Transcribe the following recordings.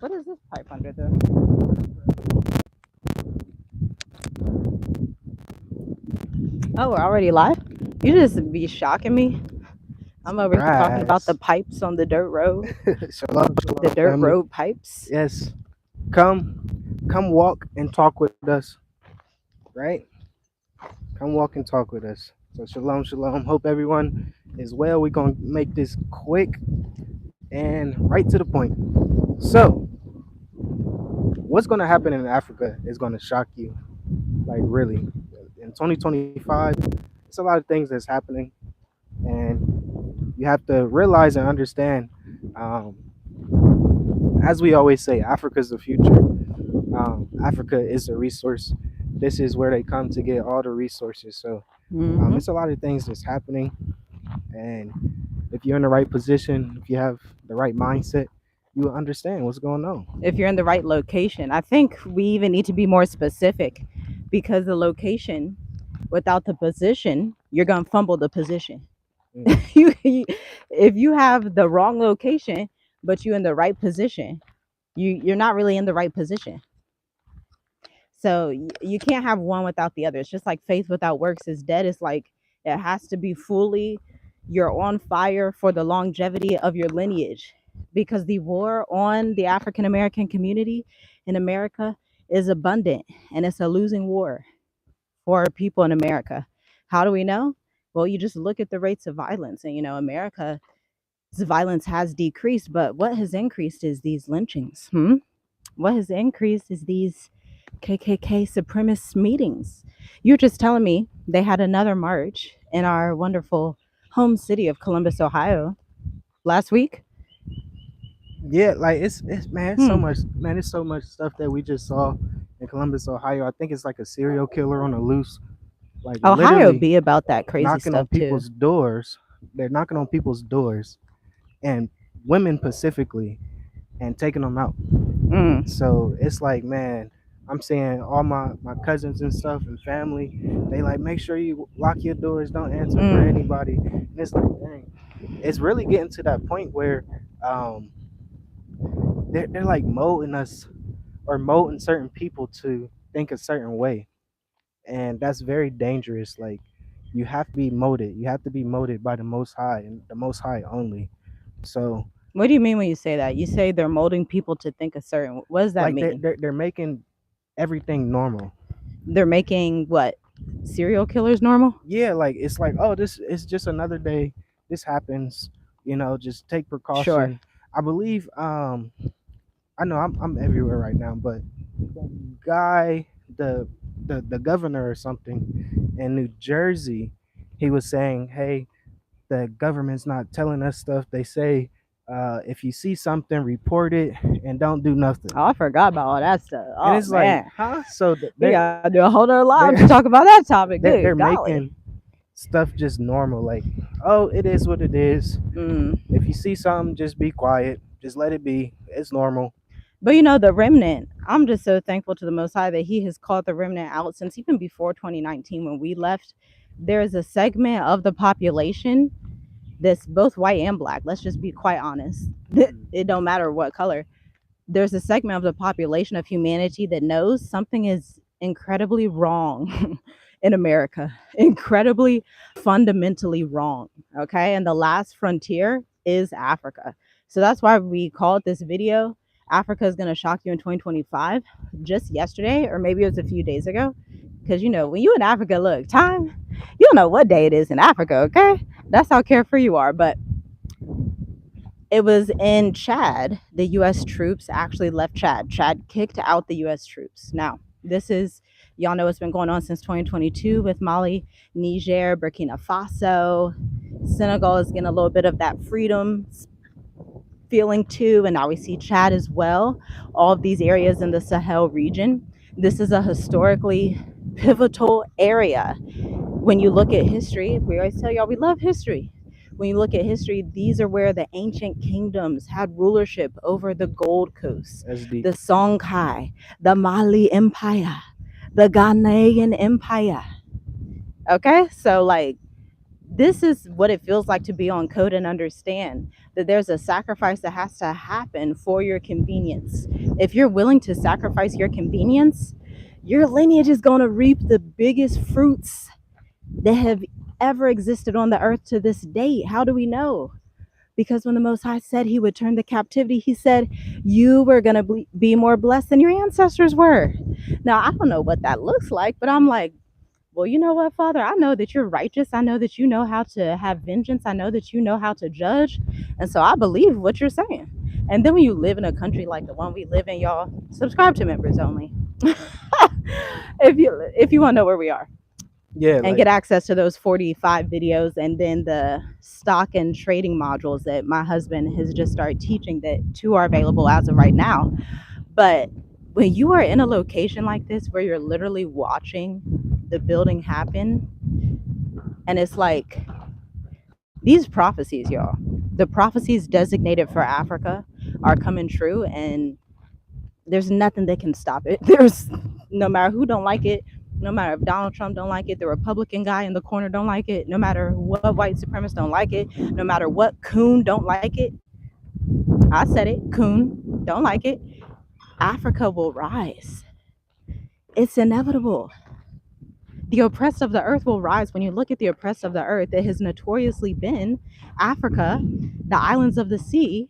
What is this pipe under the? Oh, we're already live? You just be shocking me. I'm over here talking about the Surprise. pipes on the dirt road, Shalom, the shalom, dirt family. road pipes. Yes, come walk and talk with us, right? Come walk and talk with us. So, shalom, shalom. Hope everyone is well. We're going to make this quick and right to the point. So, what's going to happen in Africa is going to shock you, like, really. In 2025, it's a lot of things that's happening, and you have to realize and understand. Um, as we always say, Africa's the future. Africa is a resource. This is where they come to get all the resources. So Hmm. it's a lot of things that's happening, and if you're in the right position, if you have the right mindset, you will understand what's going on. If you're in the right location, I think we even need to be more specific because the location without the position, you're going to fumble the position. Mm. If you have the wrong location, but you're in the right position, you're not really in the right position. So you can't have one without the other. It's just like faith without works is dead. It's like it has to be fully, you're on fire for the longevity of your lineage, because the war on the African American community in America is abundant, and it's a losing war for people in America. How do we know? Well, you just look at the rates of violence, and America's violence has decreased, but what has increased is these lynchings. What has increased is these KKK supremacist meetings. You're just telling me they had another march in our wonderful home city of Columbus, Ohio last week. Yeah, like it's man, it's so Hmm. much man, it's so much stuff that we just saw in Columbus, Ohio. I think it's like a serial killer on the loose, like Ohio literally be about that crazy knocking on stuff too. people's doors. They're knocking on people's doors, and women specifically, and taking them out. Mm. So it's like, man, I'm saying all my cousins and stuff and family, they like make sure you lock your doors, don't answer for Mm. anybody. And it's like, dang, it's really getting to that point where um, they're like molding us or molding certain people to think a certain way, and that's very dangerous. Like you have to be molded. You have to be molded by the Most High and the Most High only. So What do you mean when you say that? You say they're molding people to think a certain. What does that like mean? they're making everything normal. They're making what? Serial killers normal? Yeah, like it's like, oh, this is just another day. This happens, just take Sure. precaution. I believe I know I'm everywhere right now, but the guy, the the governor or something in New Jersey, he was saying, hey, the government's not telling us stuff. They say if you see something, report it and don't do nothing. Oh, I forgot about all that stuff. And Oh it's like, man, huh? So we they're gotta do a whole nother live to they're talk about that topic. they're Good golly. making stuff just normal. Like, oh, it is what it is. Mm. If you see something, just be quiet. Just let it be. It's normal. But the remnant, I'm just so thankful to the Most High that He has called the remnant out since even before 2019 when we left. There is a segment of the population that's both white and black. Let's just be quite honest. It don't matter what color. There's a segment of the population of humanity that knows something is incredibly wrong in America, incredibly fundamentally wrong. Okay. And the last frontier is Africa. So that's why we called this video Africa is going to shock you in 2025 just yesterday, or maybe it was a few days ago. Because, when you in Africa, look, time, you don't know what day it is in Africa. Okay. That's how carefree you are. But it was in Chad. The U.S. troops actually left Chad. Chad kicked out the U.S. troops. Now, this is, y'all know it's been going on since 2022 with Mali, Niger, Burkina Faso. Senegal is getting a little bit of that freedom feeling too. And now we see Chad as well. All of these areas in the Sahel region. This is a historically pivotal area. When you look at history, we always tell y'all we love history. When you look at history, these are where the ancient kingdoms had rulership over the Gold Coast, That's deep. the Songhai, the Mali Empire, the Ghanaian Empire. Okay, so like This is what it feels like to be on code and understand that there's a sacrifice that has to happen for your convenience. If you're willing to sacrifice your convenience, your lineage is going to reap the biggest fruits that have ever existed on the earth to this date. How do we know? Because when the Most High said he would turn the captivity, he said, you were going to be more blessed than your ancestors were. Now, I don't know what that looks like, but I'm like, well, you know what, Father? I know that you're righteous. I know that you know how to have vengeance. I know that you know how to judge. And so I believe what you're saying. And then when you live in a country like the one we live in, y'all, subscribe to members only. If you want to know where we are Yeah, and like get access to those 45 videos and then the stock and trading modules that my husband has just started teaching, that two are available as of right now. But when you are in a location like this where you're literally watching the building happen, and it's like these prophecies, y'all, the prophecies designated for Africa are coming true, and there's nothing that can stop it. There's no matter who don't like it, no matter if Donald Trump don't like it, the Republican guy in the corner don't like it, no matter what white supremacists don't like it, no matter what coon don't like it. I said it, coon don't like it. Africa will rise. It's inevitable. The oppressed of the earth will rise. When you look at the oppressed of the earth, it has notoriously been Africa, the islands of the sea,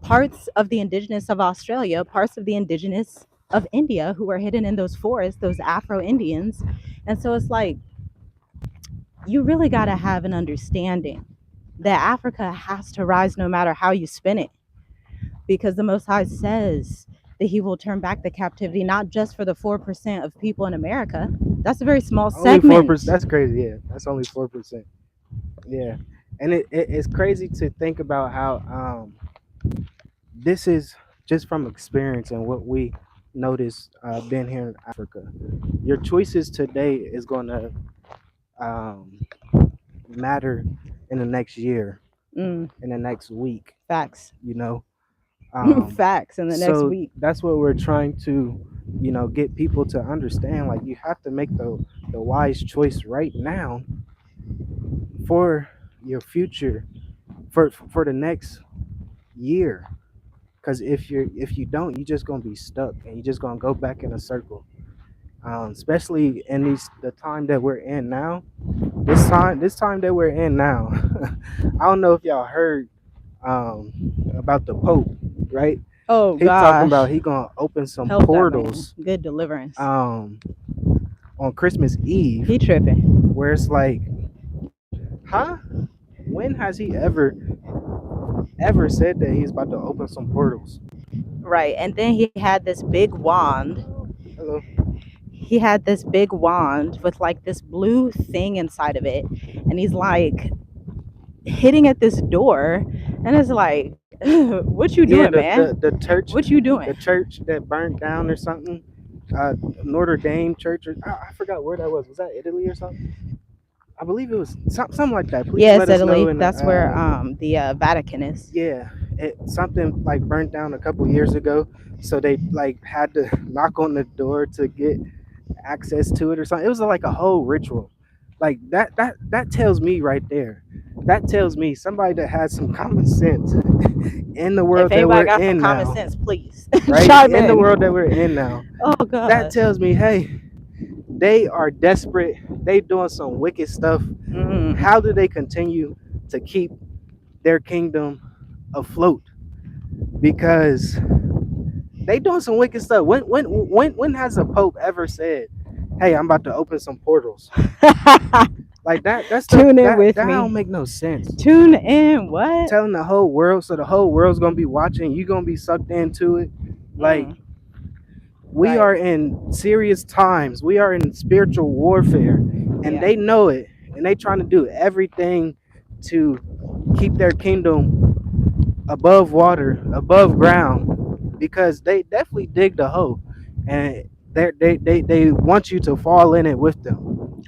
parts of the indigenous of Australia, parts of the indigenous of India who are hidden in those forests, those Afro Indians. And so it's like, you really got to have an understanding that Africa has to rise no matter how you spin it, because the Most High says that he will turn back the captivity, not just for the 4% of people in America. That's a very small only 4%. segment. That's crazy. Yeah, that's only 4%. Yeah, and it's crazy to think about how this is just from experience and what we notice being here in Africa. Your choices today is going to um, matter in the next year, Mm, in the next week. facts. You know, um, Facts in the next so week. that's what we're trying to, get people to understand. Like you have to make the wise choice right now for your future, for the next year. Because if you don't, you're just gonna be stuck and you're just gonna go back in a circle. Especially in the time that we're in now. This time that we're in now. I don't know if y'all heard about the Pope, right? Oh He talking gosh. about he gonna open some Help that man. portals Good deliverance. um on Christmas Eve, He tripping. where it's like, huh? When has he ever said that he's about to open some portals? Right. And then he had this big wand. Hello. He had this big wand with like this blue thing inside of it. And he's like hitting at this door. And it's like, what you doing, Yeah, man? the church, What you doing? that burnt down or something. Notre Dame church, or I forgot where that was. Was that Italy or something? I believe it was something like that. Please Yes, let us know Italy. in the That's where the Vatican is. yeah, something like burnt down a couple years ago, so they like had to knock on the door to get access to it or something. It was like a whole ritual. Like that tells me right there. That tells me somebody that has some common sense in the If world that anybody we're got some in common now, sense, please right? chime In the in. world that we're in now, Oh that God. tells me, hey, they are desperate. They doing some wicked stuff. Mm. How do they continue to keep their kingdom afloat? Because they doing some wicked stuff. When has a pope ever said, "Hey, I'm about to open some portals"? Like that stuff Tune in that with that don't me. make no sense. Tune in. What? Telling the whole world, so the whole world's gonna be watching. You gonna be sucked into it. Like Mm, we right. are in serious times. We are in spiritual warfare, and Yeah. they know it, and they trying to do everything to keep their kingdom above water, above ground, because they definitely dig the hole, and they want you to fall in it with them.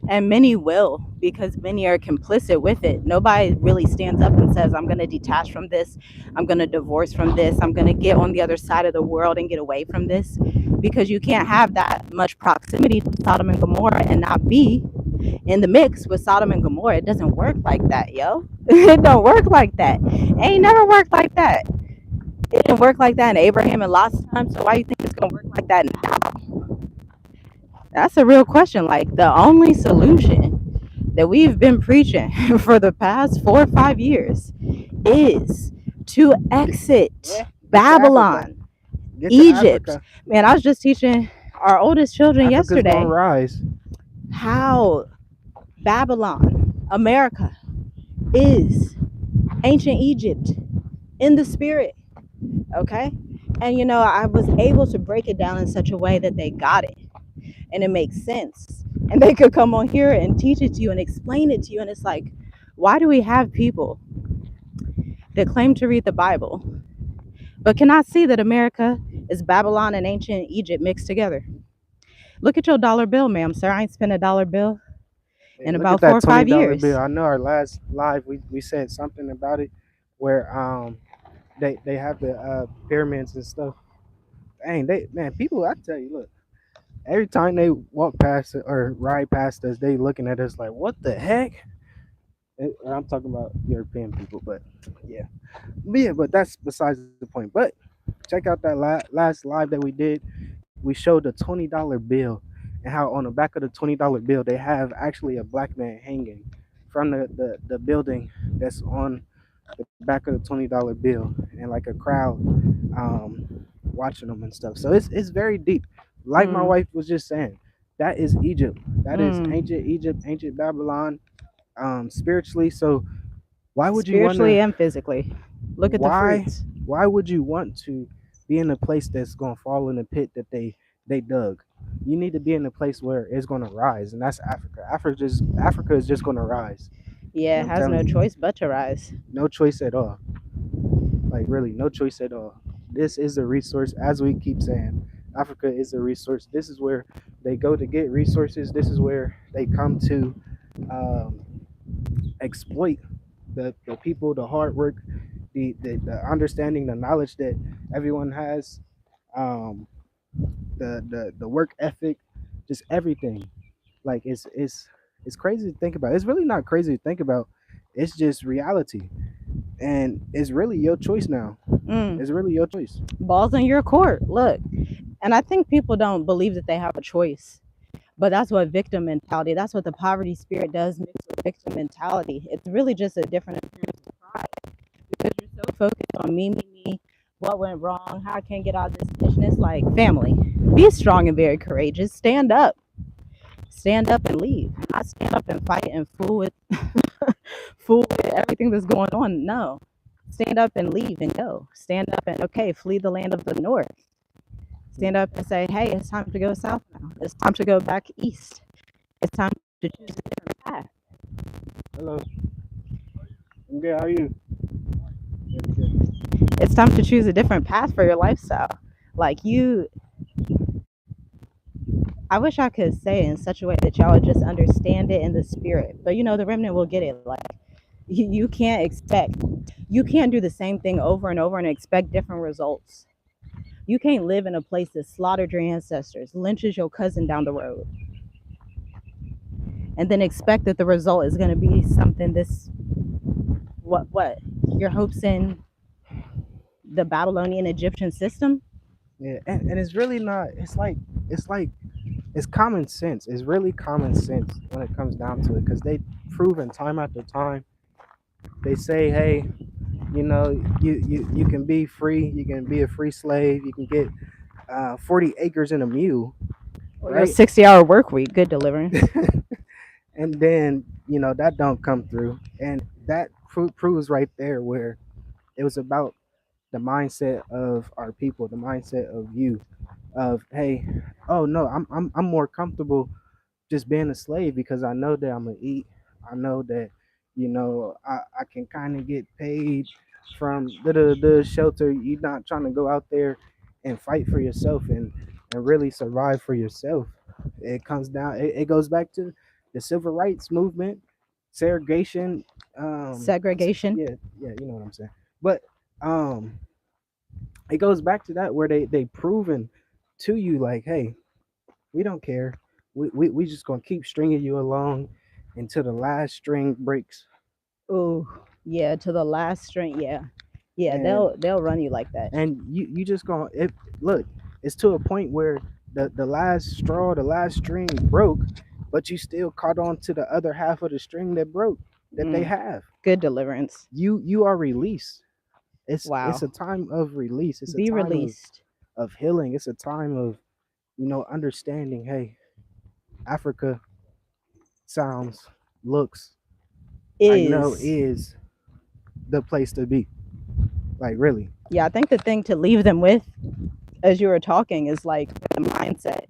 And many will, because many are complicit with it. Nobody really stands up and says, I'm going to detach from this. I'm going to divorce from this. I'm going to get on the other side of the world and get away from this. Because you can't have that much proximity to Sodom and Gomorrah and not be. in the mix with Sodom and Gomorrah. It doesn't work like that, yo. It don't work like that. It ain't never worked like that. It didn't work like that in Abraham and Lot's time. So why do you think it's gonna work like that now? That's a real question. Like the only solution that we've been preaching for the past 4 or 5 years is to exit Yeah, get to Africa. Babylon, Get to Egypt. Africa. Man, I was just teaching our oldest children Africa's gonna yesterday rise. how Babylon, America, is ancient Egypt in the spirit. Okay. And I was able to break it down in such a way that they got it and it makes sense. And they could come on here and teach it to you and explain it to you. And it's like, why do we have people that claim to read the Bible but cannot see that America is Babylon and ancient Egypt mixed together? Look at your dollar bill, ma'am, sir. I ain't spent a dollar bill Hey, in look about at four that or twenty five dollar bill. years. I know our last live we said something about it, where they have the pyramids and stuff. Dang, they man, people. I tell you, look, every time they walk past it or ride past us, they looking at us like, what the heck? And I'm talking about European people, yeah, but that's besides the point. But check out that last live that we did. We showed the $20 bill and how on the back of the $20 bill they have actually a black man hanging from the building that's on the back of the $20 bill, and like a crowd watching them and stuff. So it's very deep. Like my Mm, wife was just saying, that is Egypt. That is mm. ancient Egypt, ancient Babylon, spiritually. So why would you want Spiritually to? and physically. Look at the Why fruits. why would you want to be in a place that's gonna fall in the pit that they dug? You need to be in a place where it's gonna rise, and that's Africa. Africa is just gonna rise. Yeah, And it I'm has telling no you, choice but to rise. no choice at all. Like really, no choice at all. This is a resource, as we keep saying. Africa is a resource. This is where they go to get resources. This is where they come to um, exploit the people, the hard work, the understanding, the knowledge that everyone has, um, the work ethic, just everything. Like it's crazy to think about. It's really not crazy to think about. It's just reality, and it's really your choice now. Mm. It's really your choice. Balls in your court. Look. And I think people don't believe that they have a choice. But that's what victim mentality, that's what the poverty spirit does mixed with victim mentality. It's really just a different appearance of pride because you're so focused on me, what went wrong, how I can't get out of this ditch. And it's like, family, be strong and very courageous. Stand up and leave. Not stand up and fight and fool with fool with everything that's going on. No. Stand up and leave and go. Stand up and okay, flee the land of the north. Stand up and say, hey, it's time to go south now. It's time to go back east. It's time to choose a different path. Hello, I'm good. How are you? Good, good. It's time to choose a different path for your lifestyle. Like I wish I could say it in such a way that y'all would just understand it in the spirit. But the remnant will get it. Like you can't you can't do the same thing over and over and expect different results. You can't live in a place that slaughtered your ancestors, lynches your cousin down the road, and then expect that the result is going to be something this what your hopes in the Babylonian Egyptian system. Yeah, and it's really not. It's like it's common sense. It's really common sense when it comes down to it, because they proven time after time. They say, hey, you can be free. You can be a free slave. You can get 40 acres and a mule, Or your right? 60-hour work week. Good deliverance. And then that don't come through, and that proves right there where it was about the mindset of our people, the mindset of you, of hey, oh no, I'm more comfortable just being a slave because I know that I'm gonna eat. I know that I can kind of get paid from the shelter. You're not trying to go out there and fight for yourself and really survive for yourself. It comes down. It goes back to the civil rights movement, segregation. Segregation. Yeah, yeah, you know what I'm saying. But um, it goes back to that where they proven to you like, hey, we don't care. We just gonna keep stringing you along until the last string breaks. Ooh, yeah, to the last string. Yeah, yeah, and they'll run you like that. and you just gonna it look, it's to a point where the last straw, the last string broke, but you still caught on to the other half of the string that broke, that they Mm, have. good deliverance. You are released. It's Wow. a time of release. It's a Be time released. of healing. It's a time of, understanding. Hey, Africa sounds, looks, I know Is. is the place to be. Like really. Yeah, I think the thing to leave them with as you were talking is like the mindset,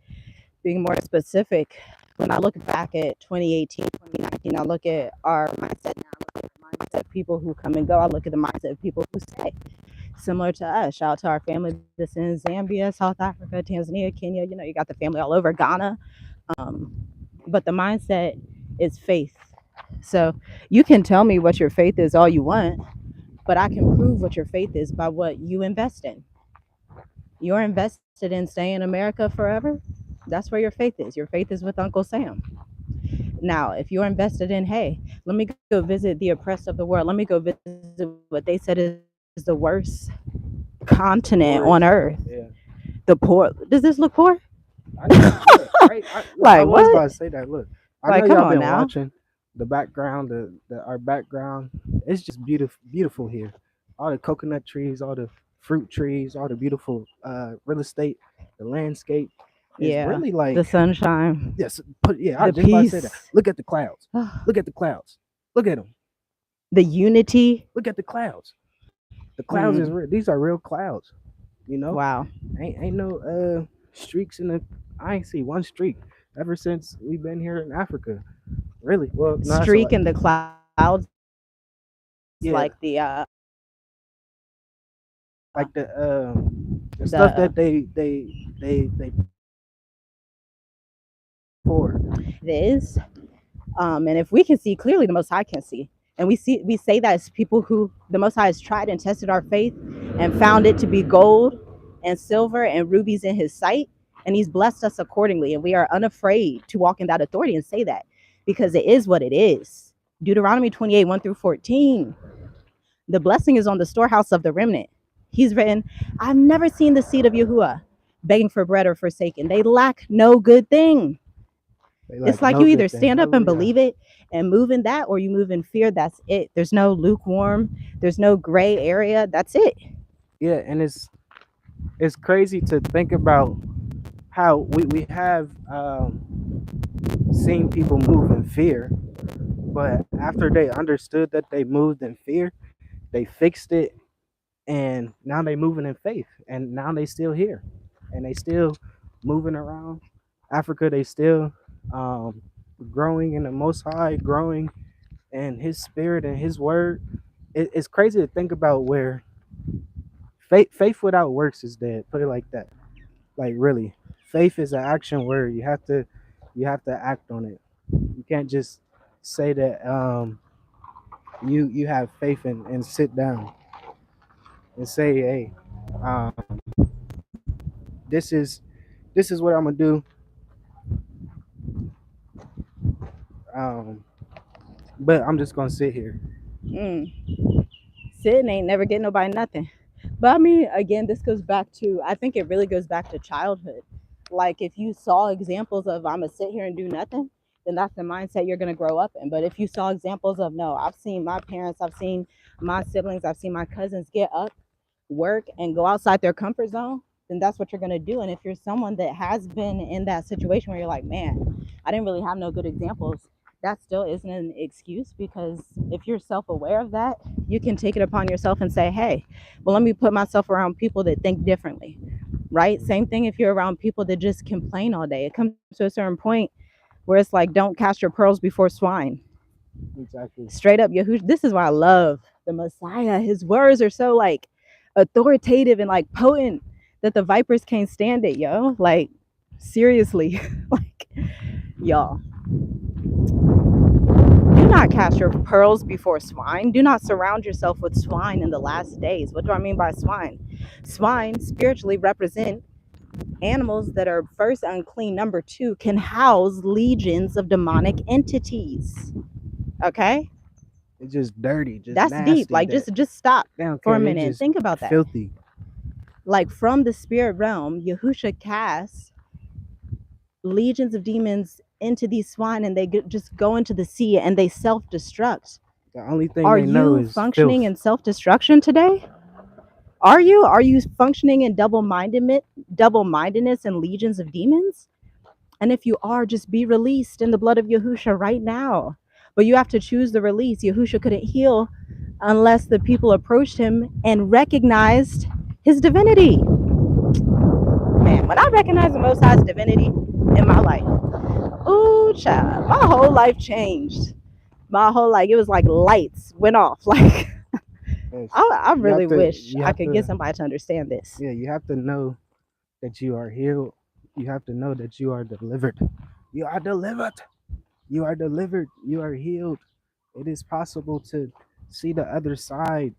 being more specific. When I look back at 2018, 2019, I look at our mindset now. I look at the mindset of people who come and go. I look at the mindset of people who stay. Similar to us. Shout out to our family that's in Zambia, South Africa, Tanzania, Kenya. You know, you got the family all over Ghana. Um, but the mindset is faith. So you can tell me what your faith is all you want, but I can prove what your faith is by what you invest in. You're invested in staying in America forever. That's where your faith is. Your faith is with Uncle Sam. Now, if you're invested in, hey, let me go visit the oppressed of the world. Let me go visit what they said is the worst continent on earth. Poorest. Yeah. The poor. Does this look poor? Look, right. Like Look, I what? was about to say that. Look, I Like know come y'all on been now. watching the background, the our background. It's just beautiful here. All the coconut trees, all the fruit trees, all the beautiful real estate, the landscape is Yeah, really the like, sunshine, yes. Yeah, I the was just about to say that. peace, Look at the clouds. Look at the clouds. Look at them. the unity. Look at the clouds. The clouds is Mm, real. These are real clouds. You know, wow. ain't no streaks in the. I ain't see one streak ever since we've been here in Africa. Really? Well, no, that's a lot. Streak in the clouds like Yeah, like the stuff the that they pour. it is. And if we can see clearly, the Most High can see. And we say that as people who the Most High has tried and tested our faith and found it to be gold and silver and rubies in His sight, and He's blessed us accordingly. And we are unafraid to walk in that authority and say that because it is what it is. Deuteronomy 28, 1 through 14. The blessing is on the storehouse of the remnant. He's written, I've never seen the seed of Yahuwah begging for bread or forsaken. They lack no good thing. They It's like like no you either good thing. stand up and Hallelujah. believe it and move in that, or you move in fear. That's it. There's no lukewarm, there's no gray area. That's it. Yeah, and it's crazy to think about how we have seen people move in fear, but after they understood that they moved in fear, they fixed it, and now they moving in faith, and now they still here, and they still moving around Africa. They still um, growing in the Most High, growing in His Spirit and His Word. It's crazy to think about where faith without works is dead. Put it like that. Like really, faith is an action word. You have to act on it. You can't just say that you have faith and sit down and say, hey, um, this is this is what I'm gonna do. Um, but I'm just gonna sit here. Mm. Sitting ain't never getting nobody nothing. But I mean, again, this goes back to, I think it really goes back to childhood. Like if you saw examples of, I'm going to sit here and do nothing, then that's the mindset you're going to grow up in. But if you saw examples of, no, I've seen my parents, I've seen my siblings, I've seen my cousins get up, work, and go outside their comfort zone, then that's what you're going to do. And if you're someone that has been in that situation where you're like, man, I didn't really have no good examples, that still isn't an excuse, because if you're self-aware of that, you can take it upon yourself and say, hey, well, let me put myself around people that think differently, right? Same thing if you're around people that just complain all day. It comes to a certain point where it's like, don't cast your pearls before swine. Exactly. Straight up Yahushua. This is why I love the Messiah. His words are so like authoritative and like potent that the vipers can't stand it, yo. Like seriously. Like y'all, do not cast your pearls before swine. Do not surround yourself with swine in the last days. What do I mean by swine? Swine spiritually represent Animals that are first unclean, number two, can house legions of demonic entities. Okay? It's just dirty, just That's deep. nasty. Like That just stop they don't for a care. They minute and just think about that. filthy. Like from the spirit realm, Yahusha casts legions of demons into these swine and they just go into the sea and they self-destruct. The only thing Are they know you is functioning filth. in self-destruction today? Are you functioning in double-mindedness and legions of demons? And if you are, just be released in the blood of Yahusha right now. But you have to choose the release. Yahusha couldn't heal unless the people approached him and recognized his divinity. Man, when I recognize the Most High's divinity in my life, ooh, child, my whole life changed. My whole life, it was like lights went off. Like, Yes. I really wish You I have could get to. somebody to understand this. Yeah, you have to know that you are healed. You have to know that you are delivered. You are delivered. You are delivered. You are healed. It is possible to see the other side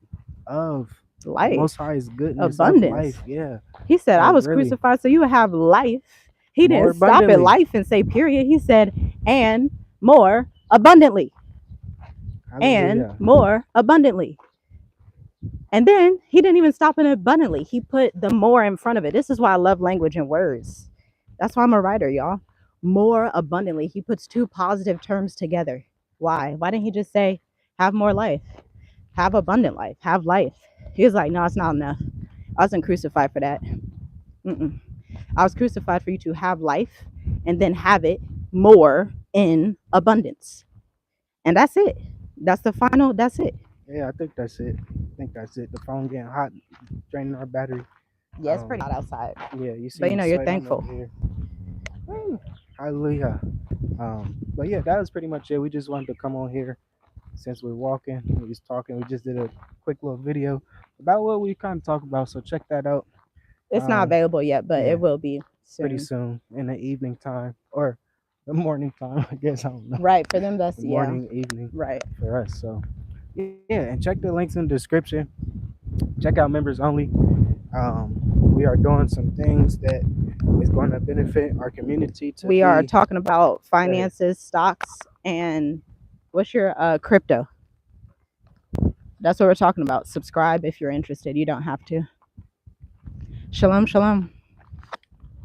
of the Most Life, High's goodness of abundance. life. Yeah, He said, I like was really crucified so you would have life. He more didn't stop at abundantly. life and say, period. He said, and more abundantly, and Hallelujah. more abundantly. And then he didn't even stop it abundantly. He put the more in front of it. This is why I love language and words. That's why I'm a writer, y'all. More abundantly. He puts two positive terms together. Why? Why didn't he just say, have more life, have abundant life, have life? He was like, no, it's not enough. I wasn't crucified for that. Mm-mm. I was crucified for you to have life and then have it more in abundance. And that's it. That's the final, that's it. Yeah, I think that's it. I think that's it. The phone getting hot, draining our battery. Yeah, it's pretty hot outside. Yeah, you see But you me know, you're sweat. I'm thankful. over here. Woo, hallelujah. But yeah, that was pretty much it. We just wanted to come on here since we're walking. We was talking. We just did a quick little video about what we kind of talk about. So check that out. It's not Um, available yet, but yeah, it will be pretty soon. soon in the evening time or the morning time. I guess I don't know. Right. For them, that's, The yeah. morning, evening Right. for us. So yeah, and check the links in the description. Check out members only. We are doing some things that is going to benefit our community to We are be. talking about Go ahead. finances, stocks, and what's your crypto? That's what we're talking about. Subscribe if you're interested. You don't have to. Shalom, shalom.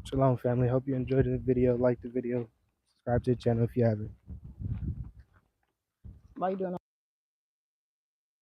Shalom, family. Hope you enjoyed the video. Like the video. Subscribe to the channel if you haven't. Why are you doing all